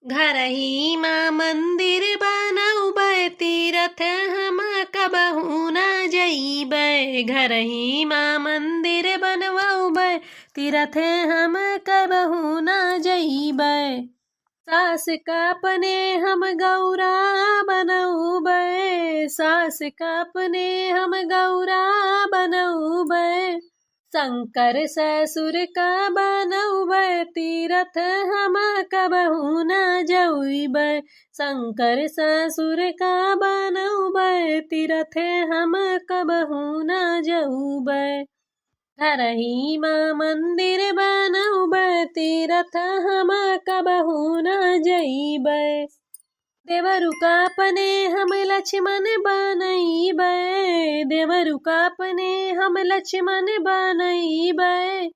घर ही माँ मंदिर बनौबै तीरथ हम कबहू न जइबै। घर ही माँ मंदिर बनवबै तीरथ हम कबहू न जइबै। सास का अपने हम गौरा बनौबै, सास का अपने हम गौरा बनौबै। शंकर ससुर का बनौबै तीरथ हम कबहू न जइबै। शंकर ससुर का बनौबै तीरथ हम कबहू न जइबै। घर ही माँ मंदिर बनौबै तीरथ हम कबहू न जइबै। देवरु का अपने हम लक्ष्मण बनइबै, देवरु का अपने हम लक्ष्मण बनइबै।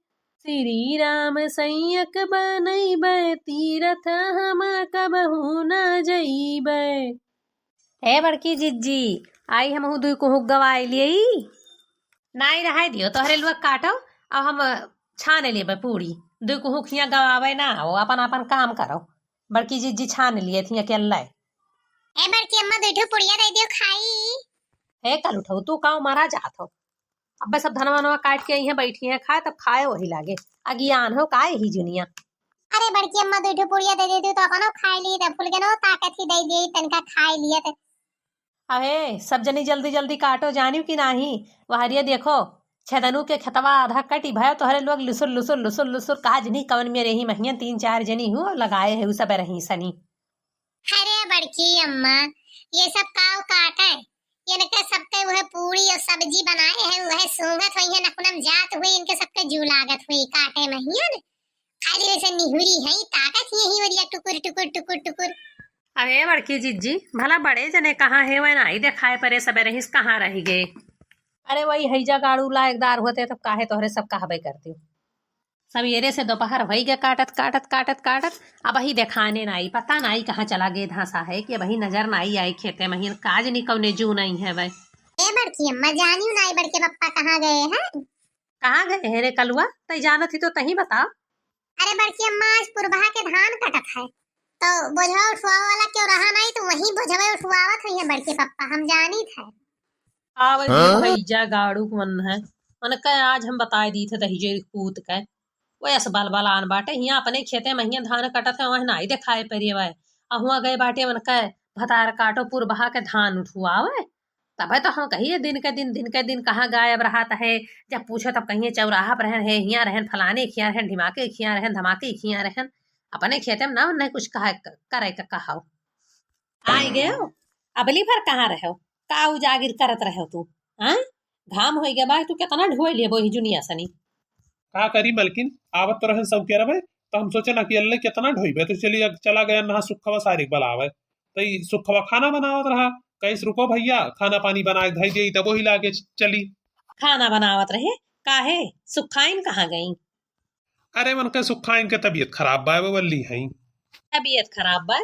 श्री राम सैयक बनइबै तीरथ हम कबहू न जइबै। हे बड़की जिज्जी, आई हमहू दुई कुहुक गवाई लियई नाई रहाई दियो तोहरे लुआ काटो। अब हम छान लेबै पूरी। दुई कुहुक हियाँ गवावे ना हो, अपन अपन काम करो। बड़की जिज्जी छान लिए थी अकेला। ए बड़की अम्मा दूठो पुड़िया दे दियो खाई। हे कल उठो तू काऊ मारा जात हो। अब सब धनवा नवा काट के यहाँ बैठी है खाए, तब खाए वही लागे अज्ञान हो काहे ही जुनिया। अरे बड़की अम्मा दूठो पुड़िया दे देती तो अपन खाई ली, तब फुल के नो ताकत ही दे दी तनका खाई लिया ते। अहे सब जनी जल्दी जल्दी काटो जानियो कि नाही। वहरिया देखो छेदनु के खतवा आधा कटी भयो तोहरे लोग लुसुर लुसुर लुसुर लुसुर काज नहीं कवन में रही महिया 3-4 जनी हूँ लगाए है सब रही सनी। अरे बड़की अम्मा ये सब काव काट है, इनके सबके वह पूरी और सब्जी बनाए है वह सूंघत हुई है नकुनम जात हुई इनके सबके जू लागत हुई काटे महिया ने खाली वैसे निहुरी है ताकत यही वरिया टुकुर टुकुर टुकुर टुकुर। अरे बड़की जिज्जी भला बड़े जने कहाँ है वह नाई देखाए परे सब रहीस कहाँ रह गए। अरे वही हैजा गाड़ू लायकदार होते तब काहे तोहरे सब कहबे करती। सवेरे से दोपहर वही गए काटत काटत काटत काटत अब ही देखाने नाई पता नाई कहाँ चला गए धासा है कि वही नजर नाई आई खेते महीन काज नहीं कौने जू नहीं है वह। ए बड़की अम्मा जानियो नाई बड़के पप्पा कहाँ गए हैं? कहाँ गए है रे कलुआ तई जानत ही तो तही बता। अरे बड़की अम्मा आज पुरबा के धान कटत है तो बोझवा उठवा वाला क्यों रहा नहीं तो वही बोझवा उठवावत हुई है बड़के पप्पा हम जानी थे। आवल भैया गाड़ू मन है मन कह आज हम बताए दी थे दही कूद के वैस बल बलान बाटे यहाँ अपने खेते में धान कटत है वह नाई देखाए परिए वह अहुआ गए बाटे मन कह भतार काटो पुर बहा के धान उठुआवे। तब तो हम कहिए दिन के दिन कहाँ गायब रहा है। जब पूछो तब कहिए चौराहा पर रहन है हियाँ रहन फलाने खिया रहन ढिमाके खिया रहन धमाके खिया रहन अपने खेते में ना नहीं कुछ कहा करे कहा आई गए हो अबली भर कहाँ रहो का उजागिर करत रहो तू। हाँ घाम हो गया बा तू कितना ढोए लिए वो ही जुनिया सनी का करी मलकिन आवत तो रहन सब कह रहे तो हम सोचे ना कि अल्लाह कितना ढोईबे तो चलिए चला गया ना सुखवा सारिक बलावे तो सुखवा खाना बनावत रहा कैस रुको भैया खाना पानी बना के धई दे तब वही लागे चली खाना बनावत रहे काहे सुखाइन कहाँ गई। अरे मन के सुखाइन के तबीयत खराब बा वल्ली है तबीयत खराब बा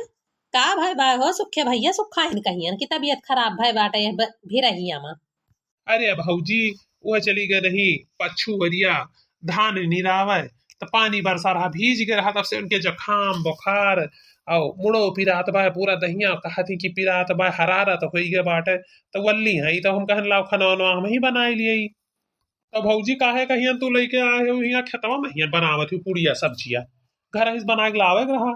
का भाई बा हो सुखे भैया सुखाइन कहियन की तबीयत खराब भाई बाटे भी रही अमा। अरे भौजी वह चली गए रही पच्छू वरिया धान निरावे तो पानी बरसा रहा भीज गए रहा तब से उनके जुकाम बुखार और मुड़ो पिरात बा पूरा दहिया कहती कि पिरात बा हरारत हो गए बाटे तो वल्ली है तो हम कहन लाओ खाना हम ही बनाए लिए तो भौजी काहे कहियन तू लेके आए हो यहाँ खेतवा में हियन बनावत हो पूड़िया सब्जिया घर हिस बना के लावे रहा।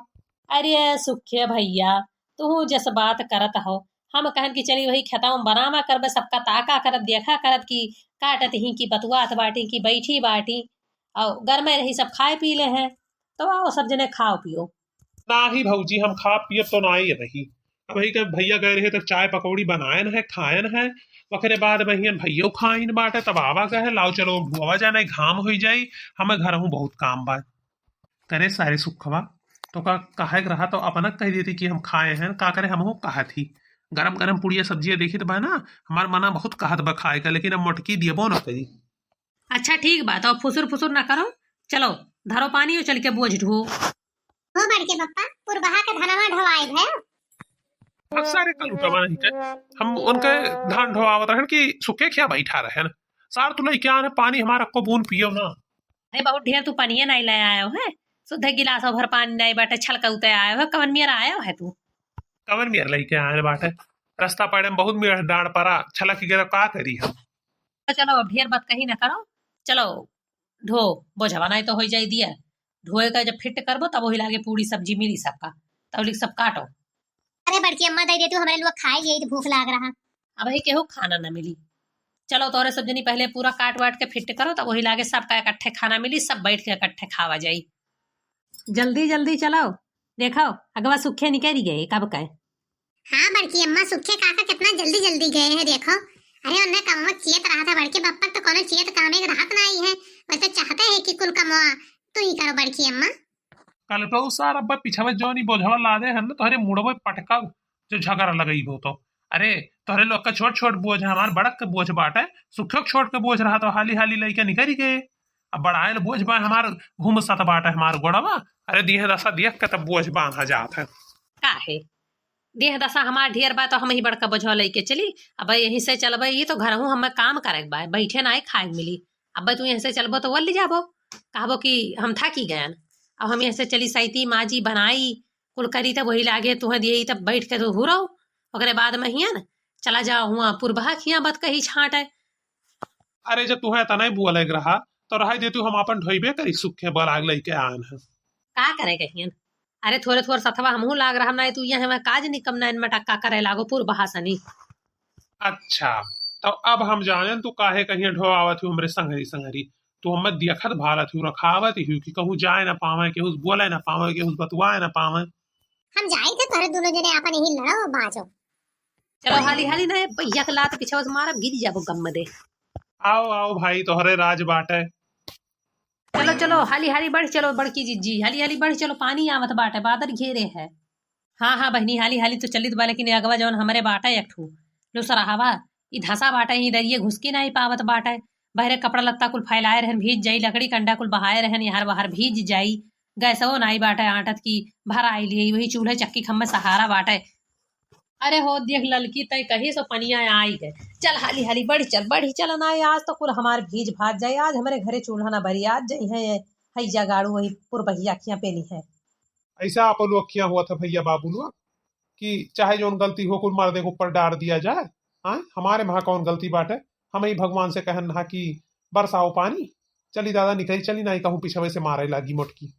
अरे सुखे भैया तू जस बात करत हो हम कहन की चली वही खेता में बनावा करबे सबका ताका करत देखा करत की काटत ही की बतुआत बाटी की बैठी बाटी और घर में रही सब खाए पी ले हैं तो आओ सब जने खाओ पियो। ना ही भौजी हम खा पिए तो ना ही रही अब भैया गए रहे तो चाय पकौड़ी बनायन है खायन है वखरे बाद बहियन भैया खाइन बाटे तब आवा कहे लाओ चलो ढुआ जाए घाम हो जाई हमें घर हूँ बहुत काम बा करे सारे सुखवा तो का कहे रहा तो अपना कह देती कि हम खाए हैं का करे हम कहा थी गरम गरम पुड़िया सब्जियां देखी तो बा ना हमार मना बहुत कहत बा खाए का लेकिन अब मोटकी दियबो ना करी। अच्छा ठीक बात और फुसुर फुसुर ना करो चलो धरो पानी और चल के बोझ ढो हो बड़के पप्पा पुरबहा के धनवा ढवाए है बहुत सारे कल उठवा नहीं के हम उनके धान ढोआवत रहन कि सुखे क्या बैठा रहन सार तुले क्या है पानी हमारा को बून पियो ना। अरे बहुत ढेर तू पनिया नहीं ले आयो है सुधे गिलास भर पानी नहीं बाटे छलका उते आयो है कवन मेरा आयो है तू कवन मेर लइके आए बाटे रास्ता पड़े में बहुत मेर डांड पड़ा छलक गिर का करी हम। तो चलो अब ढेर बात कही ना करो, चलो ढो बोझवा नहीं तो हो जाई दिया ढोए का जब फिट करबो तब वही लागे पूरी सब्जी मिली सबका तब लिख सब काटो। अरे बड़की अम्मा दे देती हूँ हमारे लोग खाए यही तो भूख लाग रहा। अब ही केहू खाना ना मिली, चलो तोरे सब जनी पहले पूरा काट वाट के फिट करो तब वही लागे सबका इकट्ठे खाना मिली सब बैठ के इकट्ठे खावा जाई। जल्दी जल्दी चलो देखो अगवा सुखे निकल गए कब कहे। हाँ बड़की अम्मा सुखे काका कितना जल्दी जल्दी गए हैं देखो। अरे उन्हें कमवा चेत रहा था बड़के बप्पा तो कोनो चेत कामे के राहत ना आई है वह तो चाहते है कि कुल कमवा तू ही करो बड़की अम्मा। कल तो सार अब पीछा में जो नहीं बोझवा ला दे है ना तोहरे मुड़वे पटका जो झगड़ा लगई हो तो अरे तोहरे लोग का छोट छोट बोझ है हमार बड़क के बोझ बाटे सुखे छोट के बोझ रहा तो हाली हाली लइके निकल गए अब बड़ायल बोझ बा हमार घूम सत बाटे हमार गोड़वा अरे दिहे दशा देख के तब बोझ बांधा जात है। काहे देह दशा हमार ढेर बा तो हम ही बड़का बोझवा लेके चली अब यहीं से चलबे ये तो घर हूँ हमें काम करे बा बैठे ना खाए मिली अब तू यहाँ से चलबो तो वल जाबो कहबो कि हम थकी गयन अब हम यहाँ से चली सैती माजी बनाई कुल करी तब वही लागे तुह दिए तब बैठ के तो हुरो ओकरे बाद में हिया न चला जाओ हुआ पुरबा खिया बत कही छाट है। अरे जब तुहे तना बुआ लग रहा तो रहा दे तू हम अपन ढोइबे करी सुखे बलाग लइके आन है का करे कहियन अरे थोड़े थोड़े सथवा हमहू लाग रहा ना तू यहाँ काज निकम ना मटक्का करे लागो पुरबा सनी। अच्छा तो अब हम जाने तू काहे कहीं ढोआवत हूँ हमरे संगरी संगरी तू हम देखत भारत हूँ रखावत हूँ कि कहूँ जाए ना पावे केहू बोले ना पावे केहू बतवाए ना पावे। हम जाए थे तोरे दोनों जने अपन यही लड़ो बाजो। चलो हाली हाली ना भैया के लात पीछे मारा गिर जाबो गम दे। आओ आओ भाई तोहरे राज बाटे चलो चलो हाली हाली बढ़ चलो बड़की जीजी हाली हाली बढ़ चलो पानी आवत बाटे बादल घेरे है। हाँ हाँ बहनी हाली हाली तो चलित बा लेकिन अगवा जवन हमारे बाटा एक ठू लो सराहवा ई धसा बाटा ही दरिये घुस के नहीं पावत बाटा बहरे कपड़ा लत्ता कुल फैलाए रहन भीज जाई लकड़ी कंडा कुल बहाए रहन यार बाहर भीज जाई गैसो नाई बाटा आटत की भर आई लिए वही चूल्हे चक्की खम्मे सहारा बाटे। अरे हो देख ललकी तय कहीं सो पनिया आई गए चल हाली हाली बढ़ी चल ना आज तो कुल हमार भीज भाज जाए आज हमारे घरे चूल्हा ना भरी आज जाई है हैजा गाड़ू वही पुरबहिया खिया पेली है। ऐसा आप लोग किया हुआ था भैया बाबू लोग कि चाहे जो गलती हो कुल मर्दे के ऊपर डाल दिया जाए। हाँ हमारे वहां कौन गलती बाटे हम ही भगवान से कहन रहा कि बरसाओ पानी चली दादा निकली चली ना कहूँ पीछे से मारे लागी मोटकी।